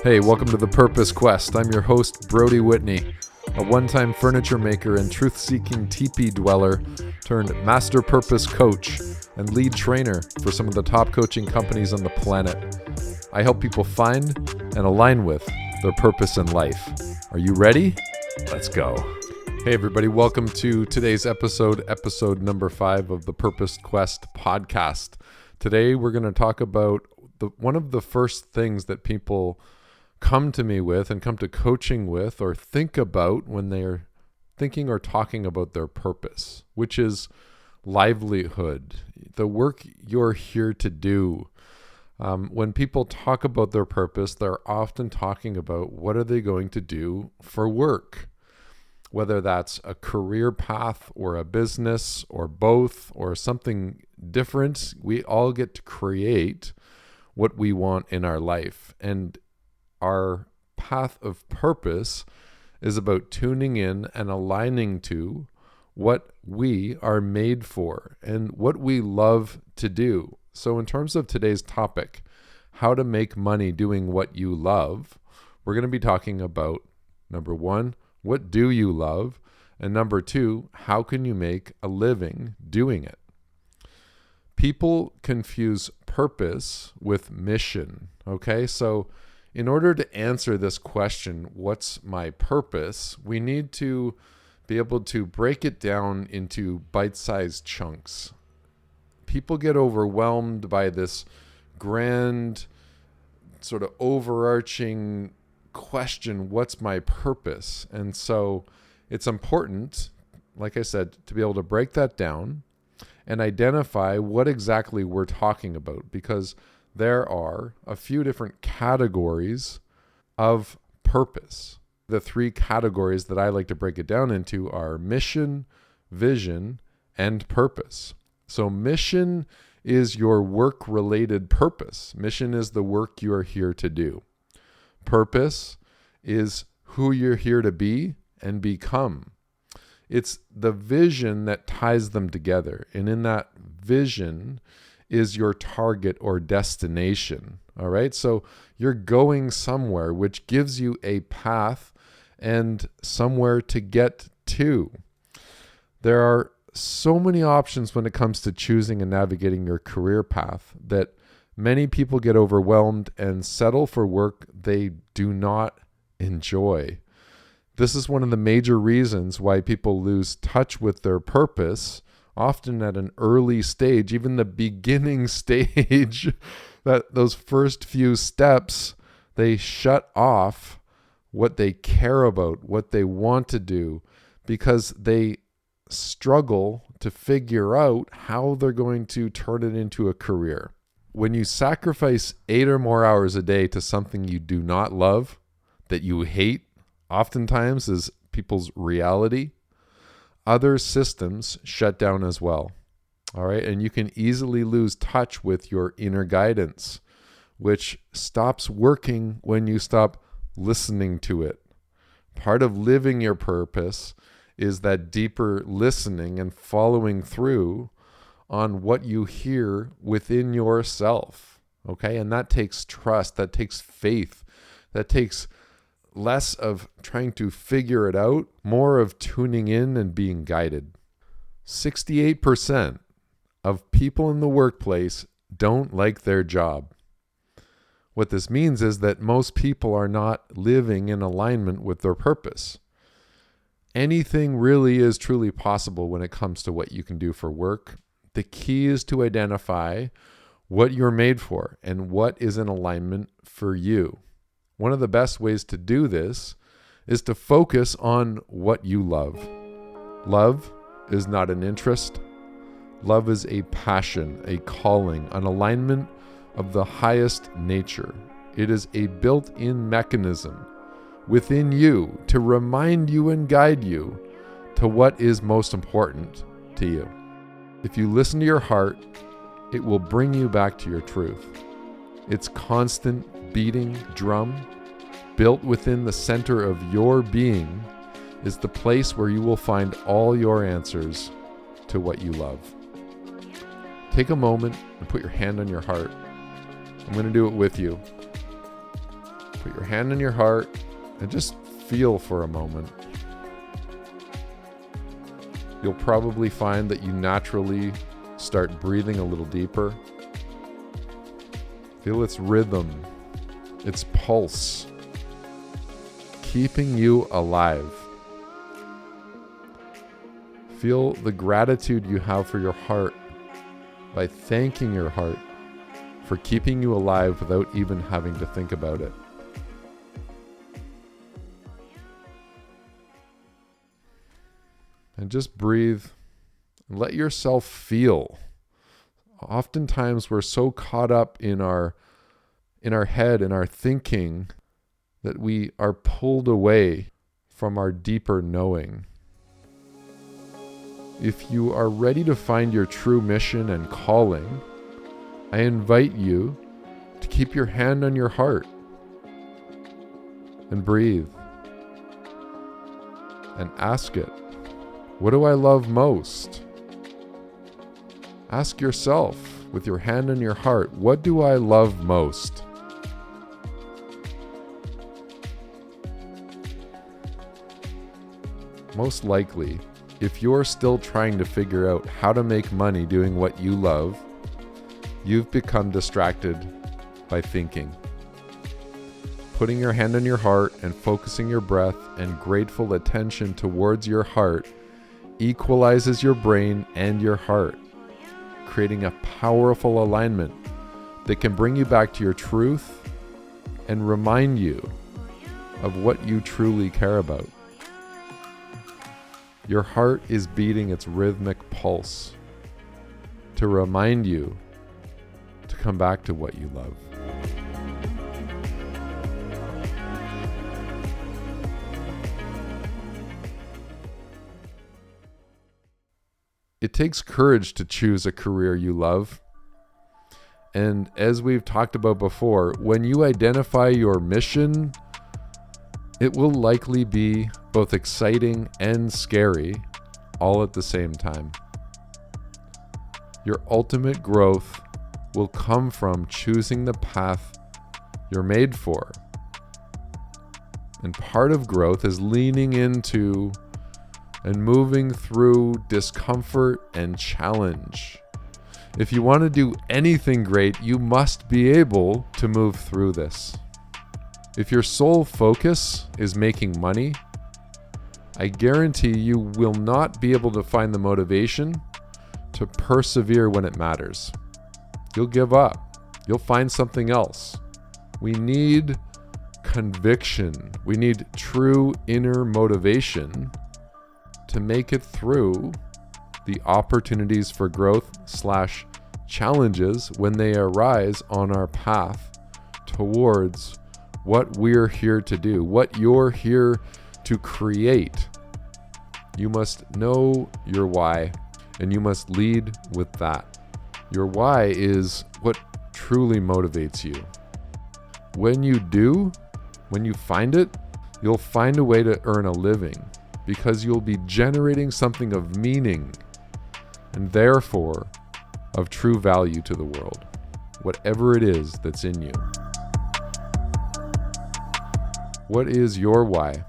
Hey, welcome to The Purpose Quest. I'm your host, Brody Whitney, a one-time furniture maker and truth-seeking teepee dweller turned master purpose coach and lead trainer for some of the top coaching companies on the planet. I help people find and align with their purpose in life. Are you ready? Let's go. Hey everybody, welcome to today's episode number 5 of the Purpose Quest podcast. Today we're going to talk about one of the first things that people come to me with and come to coaching with or think about when they're thinking or talking about their purpose, which is livelihood, the work you're here to do. When people talk about their purpose, they're often talking about what are they going to do for work, whether that's a career path or a business or both or something different. We all get to create what we want in our life. And our path of purpose is about tuning in and aligning to what we are made for and what we love to do. So in terms of today's topic, how to make money doing what you love, we're going to be talking about, number 1, what do you love? And number 2, how can you make a living doing it? People confuse purpose with mission, okay? So in order to answer this question, what's my purpose, we need to be able to break it down into bite-sized chunks. People get overwhelmed by this grand, sort of overarching question, what's my purpose? And so it's important, like I said, to be able to break that down and identify what exactly we're talking about, because there are a few different categories of purpose. The 3 categories that I like to break it down into are mission, vision, and purpose. So mission is your work-related purpose. Mission is the work you are here to do. Purpose is who you're here to be and become. It's the vision that ties them together. And in that vision is your target or destination. All right. So you're going somewhere, which gives you a path and somewhere to get to. There are so many options when it comes to choosing and navigating your career path that many people get overwhelmed and settle for work they do not enjoy. This is one of the major reasons why people lose touch with their purpose, often at an early stage, even the beginning stage, that those first few steps, they shut off what they care about, what they want to do, because they struggle to figure out how they're going to turn it into a career. When you sacrifice 8 or more hours a day to something you do not love, that you hate, oftentimes is people's reality, other systems shut down as well. All right. And you can easily lose touch with your inner guidance, which stops working when you stop listening to it. Part of living your purpose is that deeper listening and following through on what you hear within yourself. Okay. And that takes trust, that takes faith, that takes less of trying to figure it out, more of tuning in and being guided. 68% of people in the workplace don't like their job. What this means is that most people are not living in alignment with their purpose. Anything really is truly possible when it comes to what you can do for work. The key is to identify what you're made for and what is in alignment for you. One of the best ways to do this is to focus on what you love. Love is not an interest. Love is a passion, a calling, an alignment of the highest nature. It is a built-in mechanism within you to remind you and guide you to what is most important to you. If you listen to your heart, it will bring you back to your truth. Its constant beating drum, built within the center of your being, is the place where you will find all your answers to what you love. Take a moment and put your hand on your heart. I'm going to do it with you. Put your hand on your heart and just feel for a moment. You'll probably find that you naturally start breathing a little deeper. Feel its rhythm, its pulse, keeping you alive. Feel the gratitude you have for your heart by thanking your heart for keeping you alive without even having to think about it. And just breathe and let yourself feel. Oftentimes we're so caught up in our head, in our thinking, that we are pulled away from our deeper knowing. If you are ready to find your true mission and calling, I invite you to keep your hand on your heart and breathe and ask it, what do I love most? Ask yourself with your hand on your heart, what do I love most? Most likely, if you're still trying to figure out how to make money doing what you love, you've become distracted by thinking. Putting your hand on your heart and focusing your breath and grateful attention towards your heart equalizes your brain and your heart, creating a powerful alignment that can bring you back to your truth and remind you of what you truly care about. Your heart is beating its rhythmic pulse to remind you to come back to what you love. It takes courage to choose a career you love. And as we've talked about before, when you identify your mission, it will likely be both exciting and scary all at the same time. Your ultimate growth will come from choosing the path you're made for. And part of growth is leaning into and moving through discomfort and challenge. If you want to do anything great, you must be able to move through this. If your sole focus is making money, I guarantee you will not be able to find the motivation to persevere when it matters. You'll give up. You'll find something else. We need conviction. We need true inner motivation to make it through the opportunities for growth / challenges when they arise on our path towards what we're here to do, what you're here to create. You must know your why, and you must lead with that. Your why is what truly motivates you. When you do, when you find it, you'll find a way to earn a living because you'll be generating something of meaning and therefore of true value to the world, whatever it is that's in you. What is your why?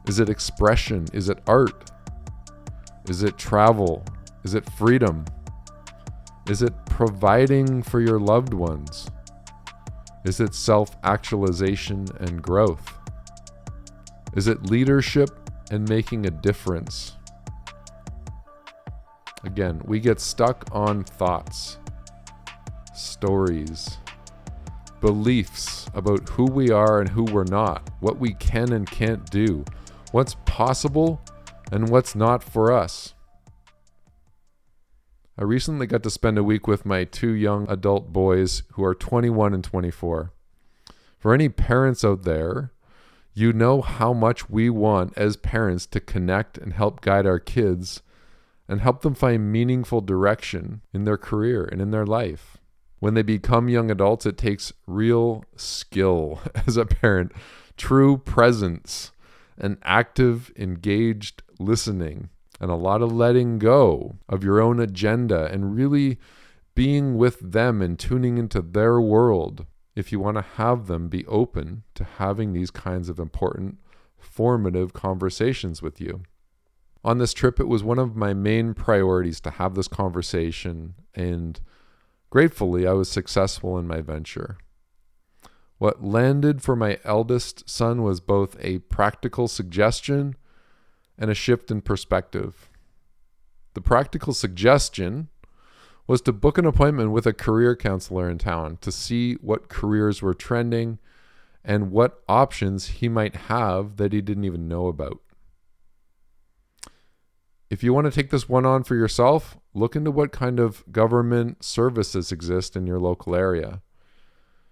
Is it expression? Is it art? Is it travel? Is it freedom? Is it providing for your loved ones? Is it self-actualization and growth? Is it leadership and making a difference? Again, we get stuck on thoughts, stories, beliefs about who we are and who we're not, what we can and can't do, what's possible and what's not for us. I recently got to spend a week with my 2 young adult boys who are 21 and 24. For any parents out there, you know how much we want as parents to connect and help guide our kids and help them find meaningful direction in their career and in their life. When they become young adults, it takes real skill as a parent, true presence, and active, engaged listening, and a lot of letting go of your own agenda and really being with them and tuning into their world if you want to have them be open to having these kinds of important, formative conversations with you. On this trip, it was one of my main priorities to have this conversation, and gratefully, I was successful in my venture. What landed for my eldest son was both a practical suggestion and a shift in perspective. The practical suggestion was to book an appointment with a career counselor in town to see what careers were trending and what options he might have that he didn't even know about. If you want to take this one on for yourself, look into what kind of government services exist in your local area.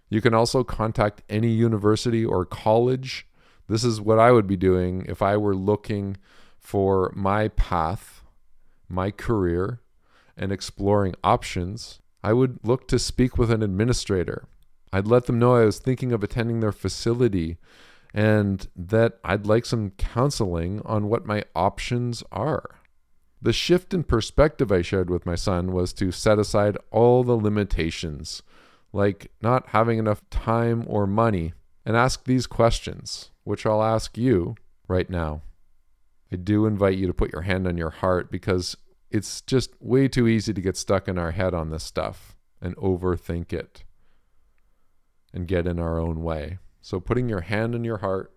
You can also contact any university or college. This is what I would be doing if I were looking for my path, my career, and exploring options. I would look to speak with an administrator. I'd let them know I was thinking of attending their facility and that I'd like some counseling on what my options are. The shift in perspective I shared with my son was to set aside all the limitations, like not having enough time or money, and ask these questions, which I'll ask you right now. I do invite you to put your hand on your heart because it's just way too easy to get stuck in our head on this stuff and overthink it and get in our own way. So putting your hand on your heart,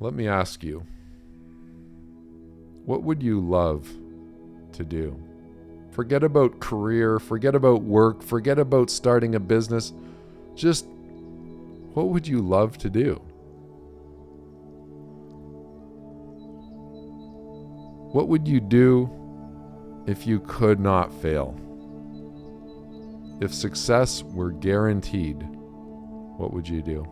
let me ask you, what would you love to do? Forget about career, forget about work, forget about starting a business. Just what would you love to do? What would you do if you could not fail? If success were guaranteed, what would you do?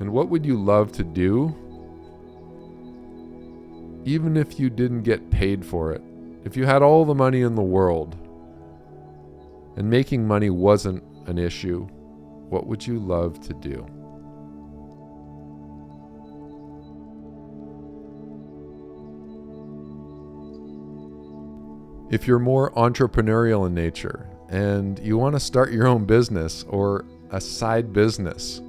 And what would you love to do even if you didn't get paid for it? If you had all the money in the world and making money wasn't an issue, what would you love to do? If you're more entrepreneurial in nature and you want to start your own business or a side business,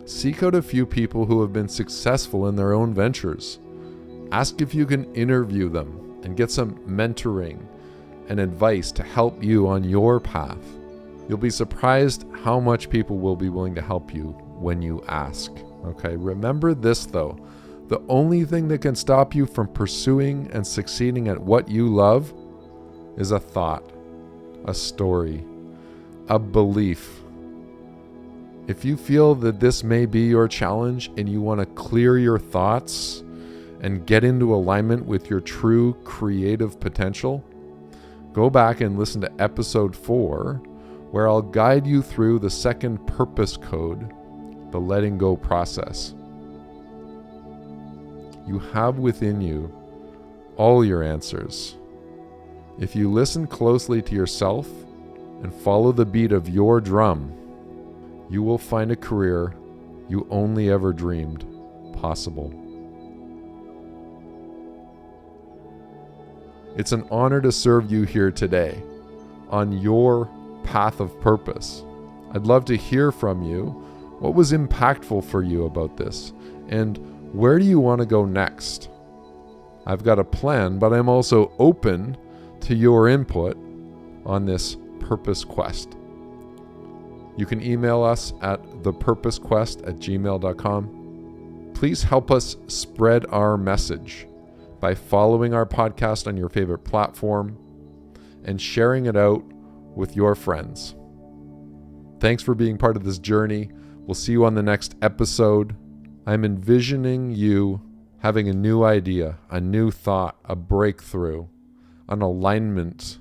seek out a few people who have been successful in their own ventures. Ask if you can interview them and get some mentoring and advice to help you on your path. You'll be surprised how much people will be willing to help you when you ask. Okay, remember this though. The only thing that can stop you from pursuing and succeeding at what you love is a thought, a story, a belief. If you feel that this may be your challenge and you want to clear your thoughts and get into alignment with your true creative potential, go back and listen to episode 4, where I'll guide you through the second purpose code, the letting go process. You have within you all your answers. If you listen closely to yourself and follow the beat of your drum, you will find a career you only ever dreamed possible. It's an honor to serve you here today on your path of purpose. I'd love to hear from you. What was impactful for you about this? And where do you want to go next? I've got a plan, but I'm also open to your input on this purpose quest. You can email us at thepurposequest@gmail.com. Please help us spread our message by following our podcast on your favorite platform and sharing it out with your friends. Thanks for being part of this journey. We'll see you on the next episode. I'm envisioning you having a new idea, a new thought, a breakthrough, an alignment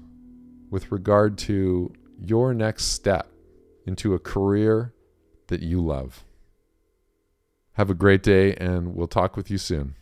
with regard to your next step into a career that you love. Have a great day, and we'll talk with you soon.